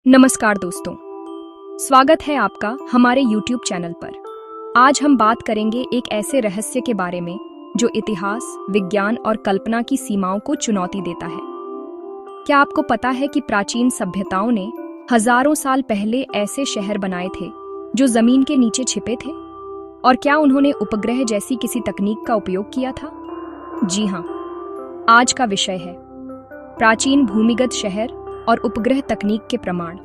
नमस्कार दोस्तों, स्वागत है आपका हमारे YouTube चैनल पर। आज हम बात करेंगे एक ऐसे रहस्य के बारे में जो इतिहास, विज्ञान और कल्पना की सीमाओं को चुनौती देता है। क्या आपको पता है कि प्राचीन सभ्यताओं ने हजारों साल पहले ऐसे शहर बनाए थे जो जमीन के नीचे छिपे थे? और क्या उन्होंने उपग्रह जैसी किसी तकनीक का उपयोग किया था? जी हाँ, आज का विषय है प्राचीन भूमिगत शहर और उपग्रह तकनीक के प्रमाण।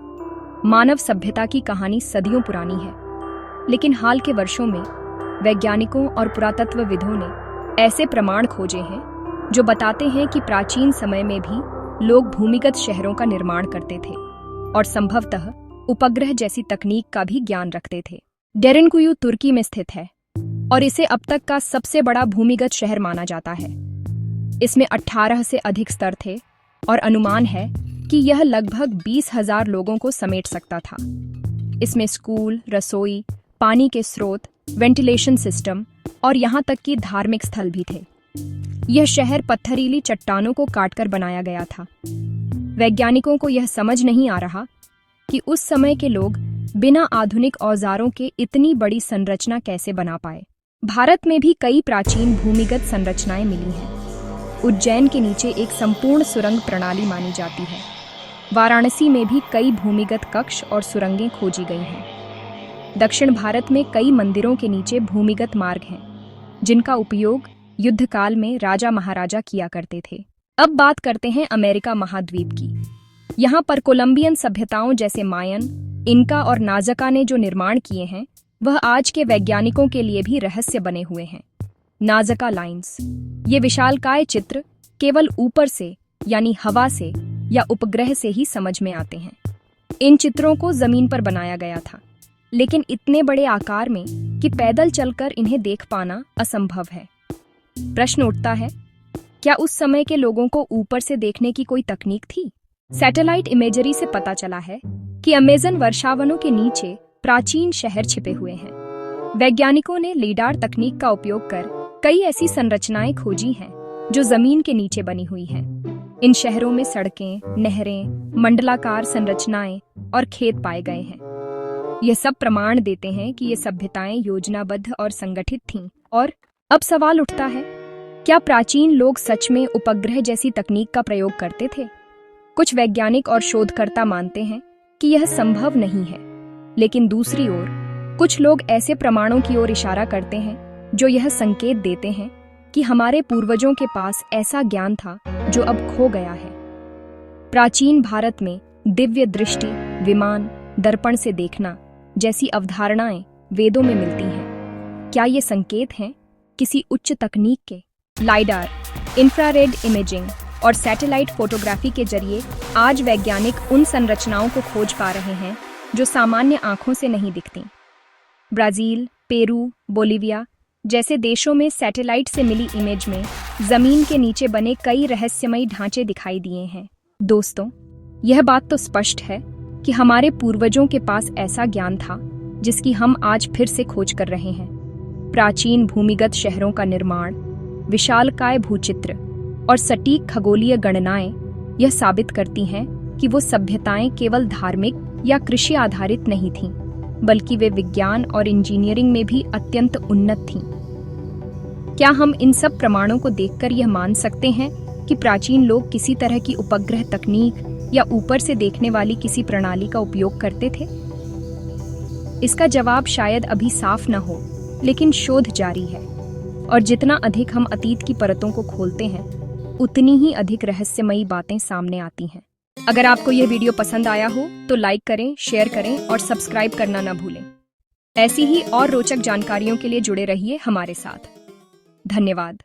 मानव सभ्यता की कहानी सदियों पुरानी है, लेकिन हाल के वर्षों में वैज्ञानिकों और पुरातत्वविदों ने ऐसे प्रमाण खोजे हैं जो बताते हैं कि प्राचीन समय में भी लोग भूमिगत शहरों का निर्माण करते थे और संभवतः उपग्रह जैसी तकनीक का भी ज्ञान रखते थे। डेरेनकुयु तुर्की में स्थित है और इसे अब तक का सबसे बड़ा भूमिगत शहर माना जाता है। इसमें 18 से अधिक स्तर थे और अनुमान है कि यह लगभग 20,000 लोगों को समेट सकता था। इसमें स्कूल, रसोई, पानी के स्रोत, वेंटिलेशन सिस्टम और यहाँ तक कि धार्मिक स्थल भी थे। यह शहर पत्थरीली चट्टानों को काटकर बनाया गया था। वैज्ञानिकों को यह समझ नहीं आ रहा कि उस समय के लोग बिना आधुनिक औजारों के इतनी बड़ी संरचना कैसे बना पाए। भारत में भी कई प्राचीन भूमिगत संरचनाएं मिली हैं। उज्जैन के नीचे एक संपूर्ण सुरंग प्रणाली मानी जाती है। वाराणसी में भी कई भूमिगत कक्ष और सुरंगें खोजी गई हैं। दक्षिण भारत में कई मंदिरों के नीचे भूमिगत मार्ग हैं, जिनका उपयोग युद्ध काल में राजा महाराजा किया करते थे। अब बात करते हैं अमेरिका महाद्वीप की। यहाँ पर कोलंबियन सभ्यताओं जैसे मायन, इनका और नाजका ने जो निर्माण किए हैं, वह आज के वैज्ञानिकों के लिए भी रहस्य बने हुए हैं। नाजका लाइंस, ये विशालकाय चित्र केवल ऊपर से यानी हवा से या उपग्रह से ही समझ में आते हैं। इन चित्रों को जमीन पर बनाया गया था, लेकिन इतने बड़े आकार में कि पैदल चलकर इन्हें देख पाना असंभव है। प्रश्न उठता है, क्या उस समय के लोगों को ऊपर से देखने की कोई तकनीक थी? सैटेलाइट इमेजरी से पता चला है कि अमेज़न वर्षावनों के नीचे प्राचीन शहर छिपे हुए हैं। वैज्ञानिकों ने लीडार तकनीक का उपयोग कर कई ऐसी संरचनाएं खोजी हैं जो जमीन के नीचे बनी हुई हैं। इन शहरों में सड़कें, नहरें, मंडलाकार संरचनाएं और खेत पाए गए हैं। ये सब प्रमाण देते हैं कि ये सभ्यताएं योजनाबद्ध और संगठित थीं। और अब सवाल उठता है, क्या प्राचीन लोग सच में उपग्रह जैसी तकनीक का प्रयोग करते थे? कुछ वैज्ञानिक और शोधकर्ता मानते हैं कि यह संभव नहीं है, लेकिन दूसरी ओर कुछ लोग ऐसे प्रमाणों की ओर इशारा करते हैं जो यह संकेत देते हैं कि हमारे पूर्वजों के पास ऐसा ज्ञान था जो अब खो गया है। प्राचीन भारत में दिव्य दृष्टि, विमान, दर्पण से देखना जैसी अवधारणाएं वेदों में मिलती हैं। क्या ये संकेत हैं किसी उच्च तकनीक के? लाइडार, इंफ्रारेड इमेजिंग और सैटेलाइट फोटोग्राफी के जरिए आज वैज्ञानिक उन संरचनाओं को खोज पा रहे हैं जो सामान्य आंखों से नहीं दिखती। ब्राजील, पेरू, बोलिविया जैसे देशों में सैटेलाइट से मिली इमेज में जमीन के नीचे बने कई रहस्यमयी ढांचे दिखाई दिए हैं। दोस्तों, यह बात तो स्पष्ट है कि हमारे पूर्वजों के पास ऐसा ज्ञान था जिसकी हम आज फिर से खोज कर रहे हैं। प्राचीन भूमिगत शहरों का निर्माण, विशालकाय भूचित्र और सटीक खगोलीय गणनाएं यह साबित करती हैं कि वो सभ्यताएं केवल धार्मिक या कृषि आधारित नहीं थीं, बल्कि वे विज्ञान और इंजीनियरिंग में भी अत्यंत उन्नत थीं। क्या हम इन सब प्रमाणों को देखकर यह मान सकते हैं कि प्राचीन लोग किसी तरह की उपग्रह तकनीक या ऊपर से देखने वाली किसी प्रणाली का उपयोग करते थे? इसका जवाब शायद अभी साफ न हो, लेकिन शोध जारी है और जितना अधिक हम अतीत की परतों को खोलते हैं, उतनी ही अधिक रहस्यमयी बातें सामने आती हैं। अगर आपको यह वीडियो पसंद आया हो तो लाइक करें, शेयर करें और सब्सक्राइब करना न भूलें। ऐसी ही और रोचक जानकारियों के लिए जुड़े रहिए हमारे साथ। धन्यवाद।